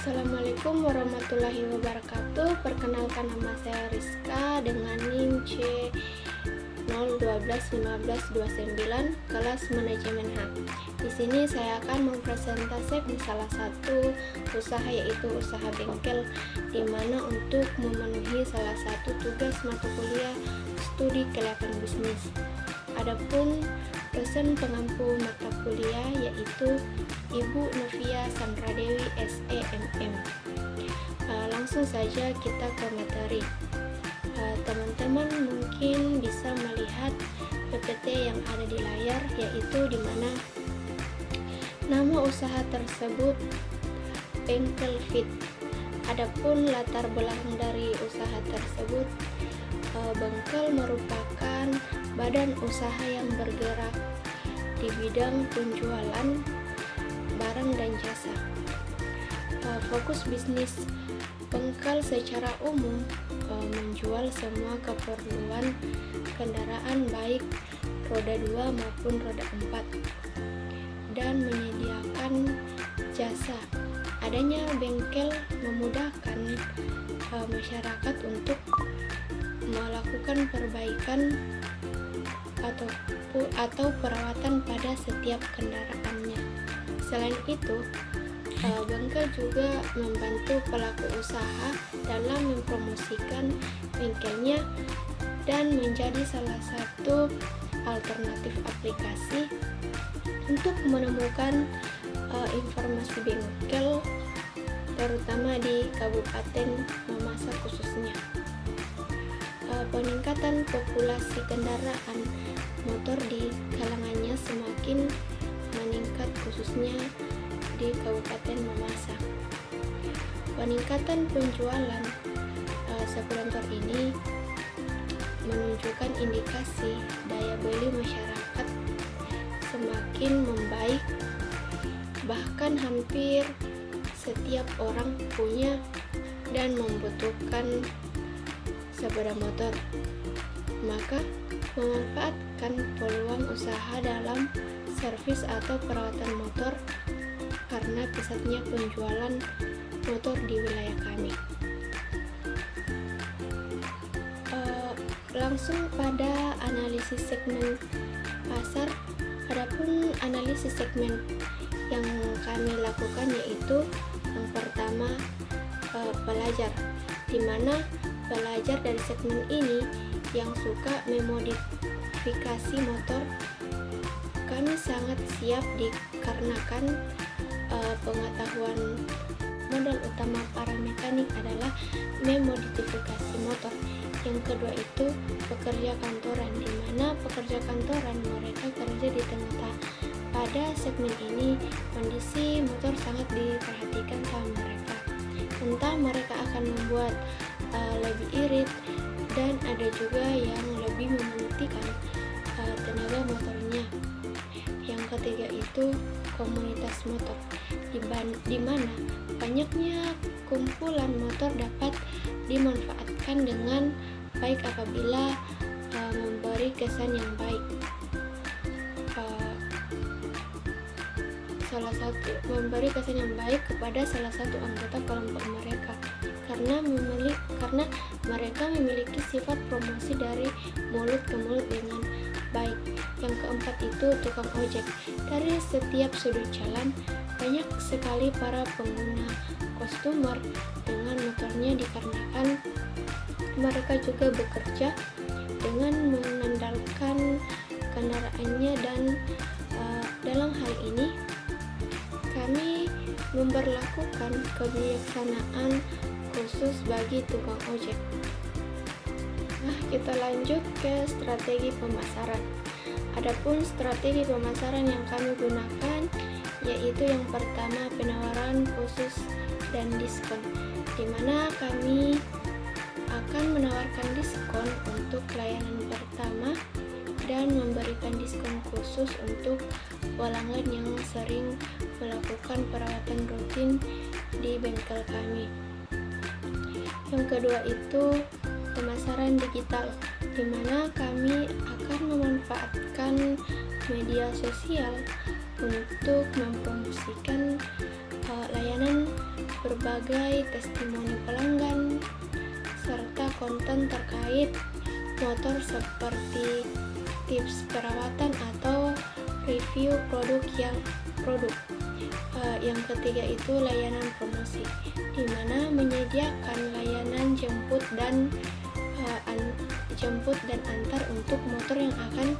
Assalamualaikum warahmatullahi wabarakatuh. Perkenalkan, nama saya Rizka dengan NIM C0121529, kelas manajemen H. Di sini saya akan mempresentasikan salah satu usaha, yaitu usaha bengkel, di mana untuk memenuhi salah satu tugas mata kuliah studi kelayakan bisnis. Adapun dosen pengampu mata kuliah yaitu Ibu Novia Sandradewi SEMM. Langsung saja kita ke materi. Teman-teman mungkin bisa melihat PPT yang ada di layar, yaitu di mana nama usaha tersebut Bengkel Fit. Adapun latar belakang dari usaha tersebut, bengkel merupakan badan usaha yang bergerak di bidang penjualan barang dan jasa. Fokus bisnis bengkel secara umum menjual semua keperluan kendaraan, baik roda 2 maupun roda 4, dan menyediakan jasa. Adanya bengkel memudahkan masyarakat untuk melakukan perbaikan atau perawatan pada setiap kendaraannya. Selain itu, bengkel juga membantu pelaku usaha dalam mempromosikan bengkelnya dan menjadi salah satu alternatif aplikasi untuk menemukan informasi bengkel, terutama di Kabupaten Mamasa khususnya. Peningkatan populasi kendaraan motor di kalangannya semakin meningkat, khususnya di Kabupaten Mamasa. Peningkatan penjualan sepeda motor ini menunjukkan indikasi daya beli masyarakat semakin membaik, bahkan hampir setiap orang punya dan membutuhkan sepeda motor. Maka memanfaatkan peluang usaha dalam servis atau perawatan motor karena pesatnya penjualan motor di wilayah kami. Langsung pada analisis segmen pasar. Adapun analisis segmen yang kami lakukan yaitu yang pertama, pelajar, di mana pelajar dari segmen ini yang suka memodifikasi motor kami sangat siap, dikarenakan pengetahuan modal utama para mekanik adalah memodifikasi motor. Yang kedua itu pekerja kantoran, di mana pekerja kantoran mereka kerja di tengah. Pada segmen ini kondisi motor sangat diperhatikan sama mereka, entah mereka akan membuat lebih irit, dan ada juga yang lebih mementingkan tenaga motornya. Yang ketiga itu komunitas motor, di mana banyaknya kumpulan motor dapat dimanfaatkan dengan baik apabila memberi kesan yang baik. Memberi kesan yang baik kepada salah satu anggota kelompok mereka, karena mereka memiliki sifat promosi dari mulut ke mulut dengan baik. Yang keempat itu tukang ojek. Dari setiap sudut jalan banyak sekali para pengguna customer dengan motornya, dikarenakan mereka juga bekerja dengan mengandalkan kendaraannya, dan dalam hal ini kami memberlakukan kebijaksanaan khusus bagi tukang ojek. Nah, kita lanjut ke strategi pemasaran. Adapun strategi pemasaran yang kami gunakan yaitu yang pertama, penawaran khusus dan diskon, di mana kami akan menawarkan diskon untuk layanan pertama dan memberikan diskon khusus untuk pelanggan yang sering melakukan perawatan rutin di bengkel kami. Yang kedua itu pemasaran digital, di mana kami akan memanfaatkan media sosial untuk mempromosikan layanan sebagai testimoni pelanggan, serta konten terkait motor seperti tips perawatan atau review produk. Yang ketiga itu layanan promosi, di mana menyediakan layanan jemput dan antar untuk motor yang akan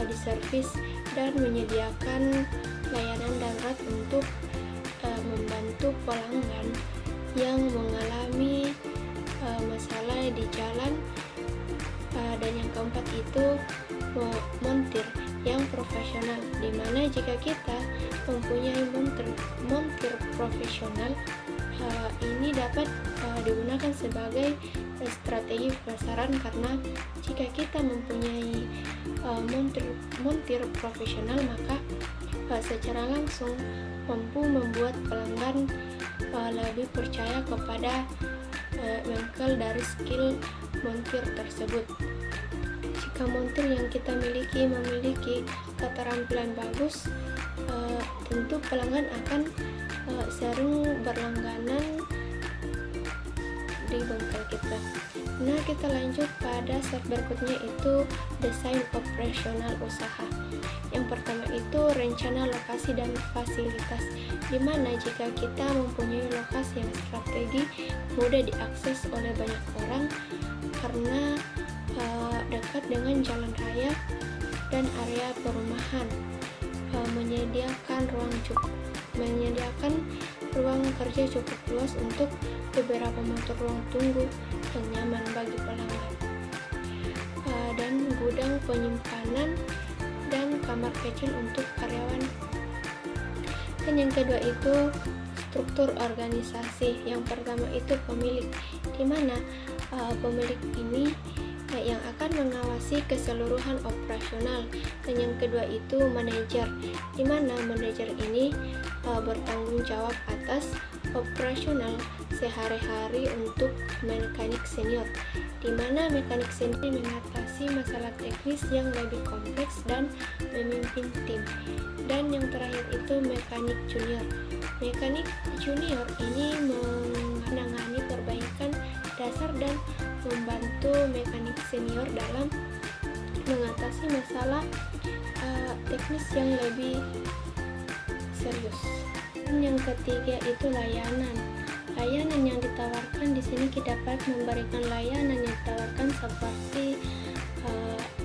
diservis, dan menyediakan layanan darurat untuk membantu pelanggan yang mengalami masalah di jalan. Dan yang keempat itu montir yang profesional, dimana jika kita mempunyai montir profesional, ini dapat digunakan sebagai strategi pemasaran, karena jika kita mempunyai montir profesional, maka secara langsung mampu membuat pelanggan lebih percaya kepada bengkel dari skill montir tersebut. Jika montir yang kita memiliki keterampilan bagus, tentu pelanggan akan sering berlangganan di bengkel kita. Nah, kita lanjut pada step berikutnya, itu desain operasional usaha. Yang pertama itu rencana lokasi dan fasilitas, dimana jika kita mempunyai lokasi yang strategi, mudah diakses oleh banyak orang karena dekat dengan jalan raya dan area perumahan, menyediakan ruang kerja cukup luas untuk beberapa motor, ruang tunggu yang nyaman bagi pelanggan, dan gudang penyimpanan dan kamar kecil untuk karyawan. Dan yang kedua itu struktur organisasi. Yang pertama itu pemilik, di mana pemilik ini yang akan mengawasi keseluruhan operasional. Dan yang kedua itu manajer, di mana manajer ini bertanggung jawab atas operasional sehari-hari untuk mekanik senior, di mana mekanik senior mengatasi masalah teknis yang lebih kompleks dan memimpin tim. Dan yang terakhir itu mekanik junior. Mekanik junior ini menangani perbaikan dasar dan membantu mekanik senior dalam mengatasi masalah teknis yang lebih serius. Dan yang ketiga itu layanan. Layanan yang ditawarkan di sini kita dapat memberikan layanan yang ditawarkan seperti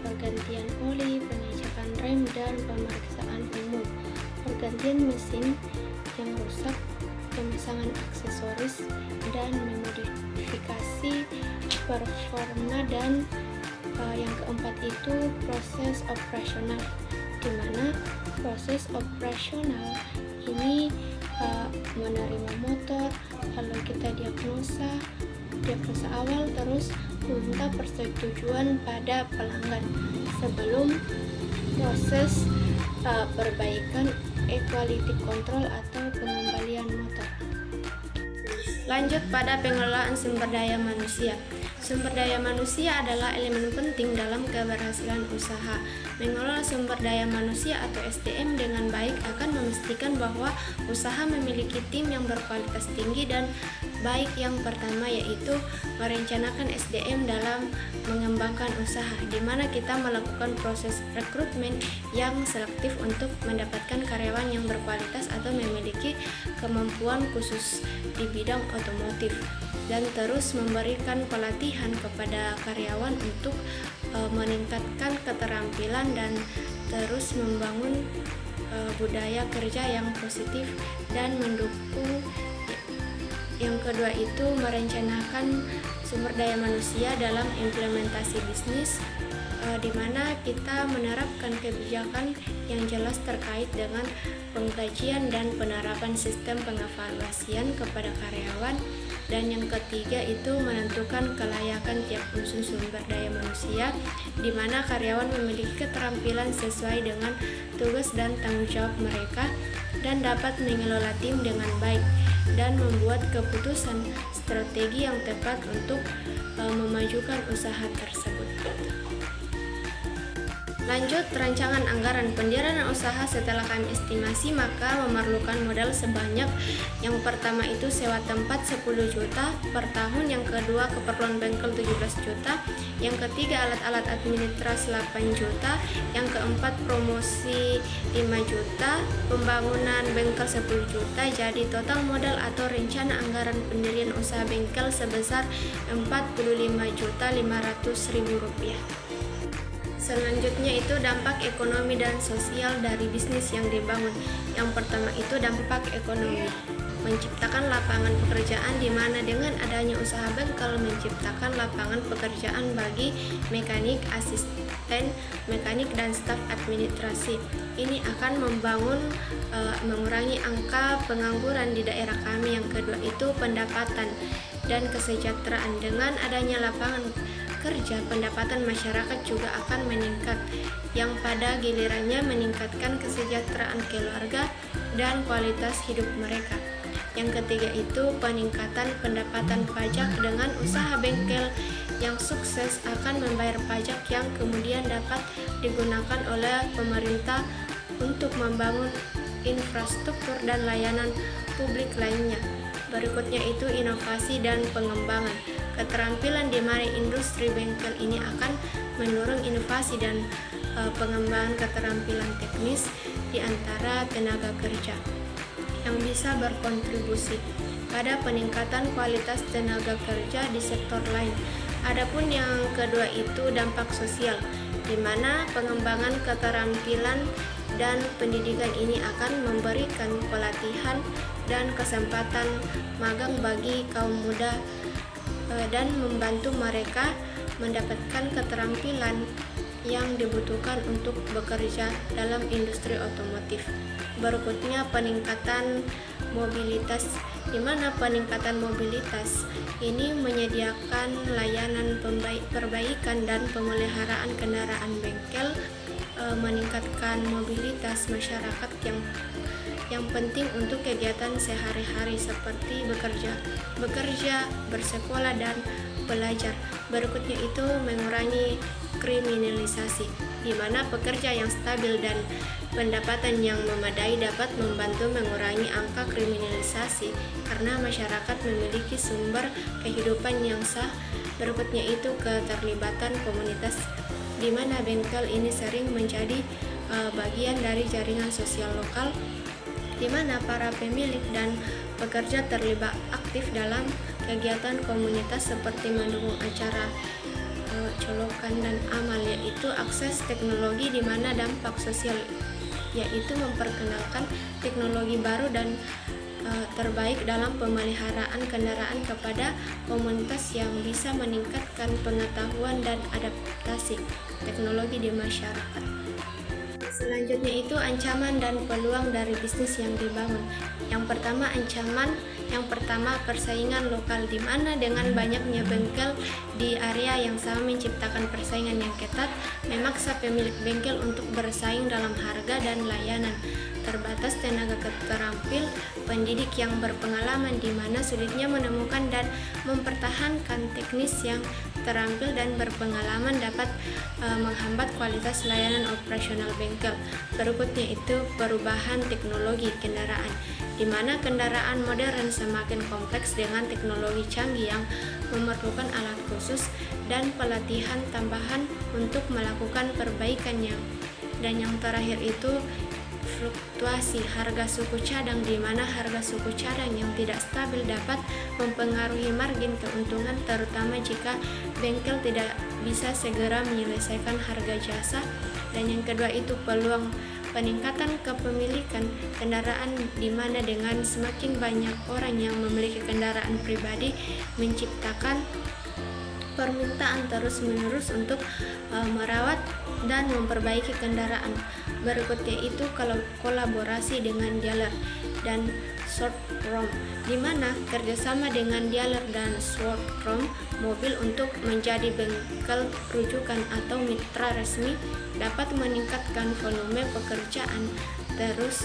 pergantian oli, pengecekan rem, dan pemeriksaan umum, pergantian mesin yang rusak, pemasangan aksesoris, dan memodifikasi performa. Dan yang keempat itu proses operasional, di mana proses operasional ini menerima motor, lalu kita diagnosa awal, terus meminta persetujuan pada pelanggan sebelum proses perbaikan quality control atau pengembalian motor. Lanjut pada pengelolaan sumber daya manusia. Sumber daya manusia adalah elemen penting dalam keberhasilan usaha. Mengelola sumber daya manusia atau SDM dengan baik akan memastikan bahwa usaha memiliki tim yang berkualitas tinggi dan baik. Yang pertama yaitu merencanakan SDM dalam mengembangkan usaha, di mana kita melakukan proses rekrutmen yang selektif untuk mendapatkan karyawan yang berkualitas atau memiliki kemampuan khusus di bidang otomotif, dan terus memberikan pelatihan kepada karyawan untuk meningkatkan keterampilan dan terus membangun budaya kerja yang positif dan mendukung. Yang kedua itu merencanakan sumber daya manusia dalam implementasi bisnis, di mana kita menerapkan kebijakan yang jelas terkait dengan pengkajian dan penerapan sistem pengevaluasian kepada karyawan. Dan yang ketiga itu menentukan kelayakan tiap unsur sumber daya manusia, di mana karyawan memiliki keterampilan sesuai dengan tugas dan tanggung jawab mereka dan dapat mengelola tim dengan baik dan membuat keputusan strategi yang tepat untuk memajukan usaha tersebut. Lanjut, rancangan anggaran pendirian usaha setelah kami estimasi maka memerlukan modal sebanyak yang pertama itu sewa tempat 10 juta per tahun, yang kedua keperluan bengkel 17 juta, yang ketiga alat-alat administrasi 8 juta, yang keempat promosi 5 juta, pembangunan bengkel 10 juta. Jadi total modal atau rencana anggaran pendirian usaha bengkel sebesar Rp45.500.000. Selanjutnya itu dampak ekonomi dan sosial dari bisnis yang dibangun. Yang pertama itu dampak ekonomi, menciptakan lapangan pekerjaan, di mana dengan adanya usaha bengkel menciptakan lapangan pekerjaan bagi mekanik, asisten mekanik, dan staf administrasi. Ini akan mengurangi angka pengangguran di daerah kami. Yang kedua itu pendapatan dan kesejahteraan. Dengan adanya lapangan kerja, pendapatan masyarakat juga akan meningkat, yang pada gilirannya meningkatkan kesejahteraan keluarga dan kualitas hidup mereka. Yang ketiga itu peningkatan pendapatan pajak. Dengan usaha bengkel yang sukses akan membayar pajak yang kemudian dapat digunakan oleh pemerintah untuk membangun infrastruktur dan layanan publik lainnya. Berikutnya itu inovasi dan pengembangan. Keterampilan di mana industri bengkel ini akan mendorong inovasi dan pengembangan keterampilan teknis di antara tenaga kerja yang bisa berkontribusi pada peningkatan kualitas tenaga kerja di sektor lain. Adapun yang kedua itu dampak sosial, di mana pengembangan keterampilan dan pendidikan ini akan memberikan pelatihan dan kesempatan magang bagi kaum muda dan membantu mereka mendapatkan keterampilan yang dibutuhkan untuk bekerja dalam industri otomotif. Berikutnya peningkatan mobilitas, di mana peningkatan mobilitas ini menyediakan layanan perbaikan dan pemeliharaan kendaraan bengkel, meningkatkan mobilitas masyarakat yang penting untuk kegiatan sehari-hari seperti bekerja, bersekolah, dan belajar. Berikutnya itu mengurangi kriminalisasi, di mana pekerja yang stabil dan pendapatan yang memadai dapat membantu mengurangi angka kriminalisasi karena masyarakat memiliki sumber kehidupan yang sah. Berikutnya itu keterlibatan komunitas, di mana bengkel ini sering menjadi bagian dari jaringan sosial lokal, di mana para pemilik dan pekerja terlibat aktif dalam kegiatan komunitas seperti mendukung acara colokan dan amal, yaitu akses teknologi, di mana dampak sosial yaitu memperkenalkan teknologi baru dan terbaik dalam pemeliharaan kendaraan kepada komunitas yang bisa meningkatkan pengetahuan dan adaptasi teknologi di masyarakat. Selanjutnya itu ancaman dan peluang dari bisnis yang dibangun. Yang pertama persaingan lokal, di mana dengan banyaknya bengkel di area yang sama menciptakan persaingan yang ketat, memaksa pemilik bengkel untuk bersaing dalam harga dan layanan. Terbatas tenaga terampil pendidik yang berpengalaman, di mana sulitnya menemukan dan mempertahankan teknis yang terampil dan berpengalaman dapat menghambat kualitas layanan operasional bengkel. Berikutnya itu perubahan teknologi kendaraan, di mana kendaraan modern semakin kompleks dengan teknologi canggih yang memerlukan alat khusus dan pelatihan tambahan untuk melakukan perbaikannya. Dan yang terakhir itu fluktuasi harga suku cadang, di mana harga suku cadang yang tidak stabil dapat mempengaruhi margin keuntungan, terutama jika bengkel tidak bisa segera menyelesaikan harga jasa. Dan yang kedua itu peluang peningkatan kepemilikan kendaraan, di mana dengan semakin banyak orang yang memiliki kendaraan pribadi menciptakan permintaan terus-menerus untuk merawat dan memperbaiki kendaraan. Berikutnya itu kalau kolaborasi dengan dealer dan showroom, di mana kerjasama dengan dealer dan showroom mobil untuk menjadi bengkel rujukan atau mitra resmi dapat meningkatkan volume pekerjaan. Terus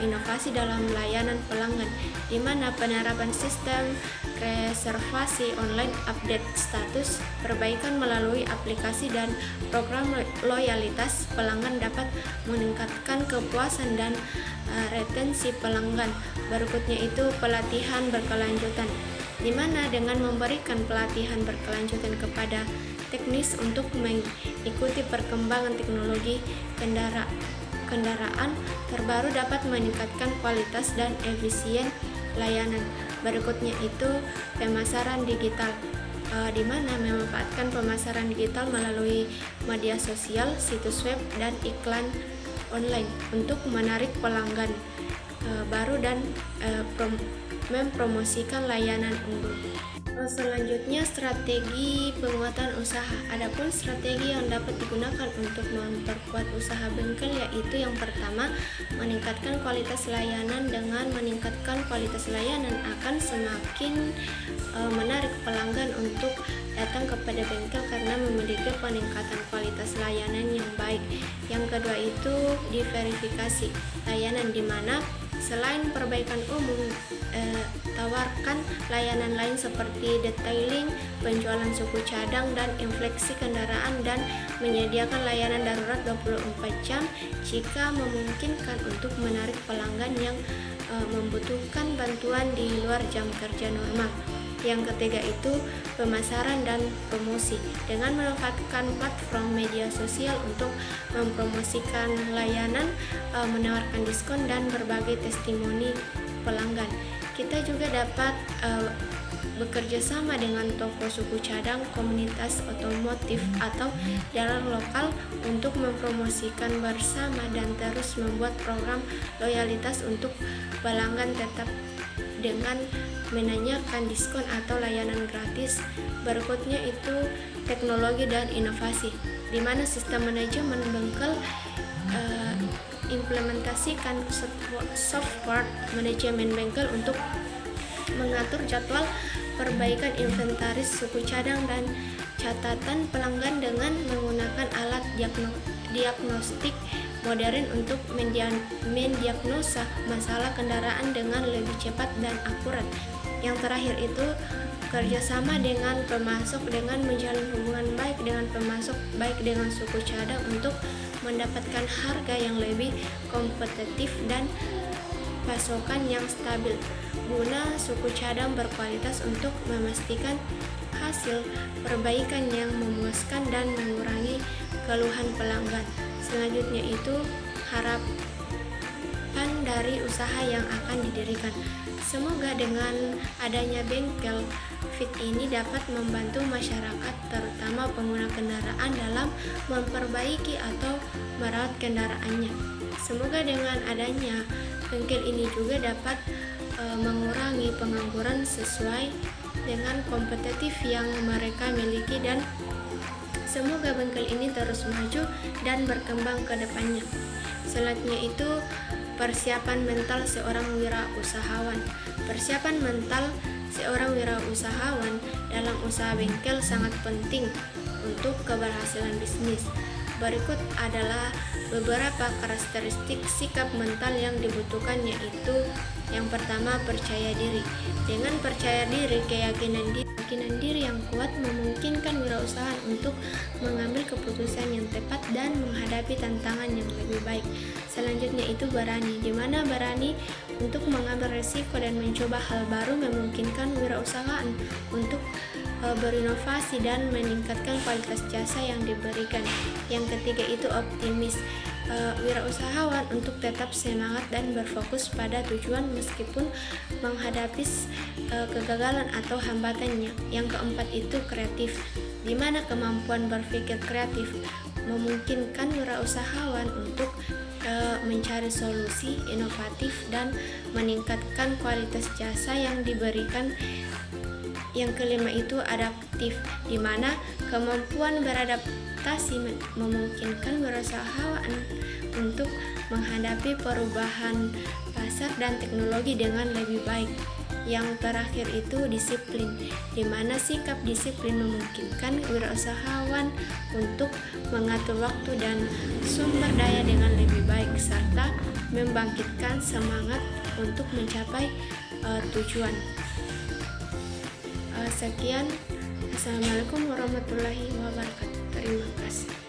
inovasi dalam layanan pelanggan, di mana penerapan sistem reservasi online, update status, perbaikan melalui aplikasi dan program loyalitas pelanggan dapat meningkatkan kepuasan dan retensi pelanggan. Berikutnya itu pelatihan berkelanjutan, di mana dengan memberikan pelatihan berkelanjutan kepada teknis untuk mengikuti perkembangan teknologi kendaraan terbaru dapat meningkatkan kualitas dan efisien layanan. Berikutnya itu pemasaran digital, di mana memanfaatkan pemasaran digital melalui media sosial, situs web, dan iklan online untuk menarik pelanggan baru dan mempromosikan layanan unggul. Selanjutnya, strategi penguatan usaha. Adapun strategi yang dapat digunakan untuk memperkuat usaha bengkel yaitu yang pertama, meningkatkan kualitas layanan. Dengan meningkatkan kualitas layanan akan semakin menarik pelanggan untuk datang kepada bengkel karena memiliki peningkatan kualitas layanan yang baik. Yang kedua itu diverifikasi layanan, di mana selain perbaikan umum, tawarkan layanan lain seperti detailing, penjualan suku cadang, dan infleksi kendaraan, dan menyediakan layanan darurat 24 jam jika memungkinkan untuk menarik pelanggan yang membutuhkan bantuan di luar jam kerja normal. Yang ketiga itu pemasaran dan promosi, dengan memanfaatkan platform media sosial untuk mempromosikan layanan, menawarkan diskon dan berbagai testimoni pelanggan. Kita juga dapat bekerja sama dengan toko suku cadang, komunitas otomotif, atau dealer lokal untuk mempromosikan bersama dan terus membuat program loyalitas untuk pelanggan tetap dengan menanyakan diskon atau layanan gratis. Berikutnya itu teknologi dan inovasi, di mana sistem manajemen bengkel implementasikan software manajemen bengkel untuk mengatur jadwal perbaikan inventaris suku cadang dan catatan pelanggan dengan menggunakan alat diagnostik modern untuk mendiagnosa masalah kendaraan dengan lebih cepat dan akurat. Yang terakhir itu kerjasama dengan pemasok, dengan menjalin hubungan baik dengan pemasok, baik dengan suku cadang untuk mendapatkan harga yang lebih kompetitif dan pasokan yang stabil, guna suku cadang berkualitas untuk memastikan hasil perbaikan yang memuaskan dan mengurangi keluhan pelanggan. Selanjutnya itu harapan dari usaha yang akan didirikan. Semoga dengan adanya bengkel fit ini dapat membantu masyarakat, terutama pengguna kendaraan, dalam memperbaiki atau merawat kendaraannya. Semoga dengan adanya bengkel ini juga dapat mengurangi pengangguran sesuai dengan kompetitif yang mereka miliki, dan semoga bengkel ini terus maju dan berkembang ke depannya. Selanjutnya itu persiapan mental seorang wirausahawan. Persiapan mental seorang wirausahawan dalam usaha bengkel sangat penting untuk keberhasilan bisnis. Berikut adalah beberapa karakteristik sikap mental yang dibutuhkan, yaitu yang pertama, percaya diri. Dengan percaya diri, keyakinan diri yang kuat memungkinkan wirausahaan untuk mengambil keputusan yang tepat dan menghadapi tantangan yang lebih baik. Selanjutnya itu berani, di mana berani untuk mengambil resiko dan mencoba hal baru memungkinkan wirausahaan untuk berinovasi dan meningkatkan kualitas jasa yang diberikan. Yang ketiga itu optimis, wirausahawan untuk tetap semangat dan berfokus pada tujuan meskipun menghadapi kegagalan atau hambatannya. Yang keempat itu kreatif, di mana kemampuan berpikir kreatif memungkinkan wirausahawan untuk mencari solusi inovatif dan meningkatkan kualitas jasa yang diberikan. Yang kelima itu adaptif, di mana kemampuan beradaptasi memungkinkan wirausahawan untuk menghadapi perubahan pasar dan teknologi dengan lebih baik. Yang terakhir itu disiplin, di mana sikap disiplin memungkinkan wirausahawan untuk mengatur waktu dan sumber daya dengan lebih baik serta membangkitkan semangat untuk mencapai tujuan. Sekian, Assalamualaikum warahmatullahi wabarakatuh. Terima kasih.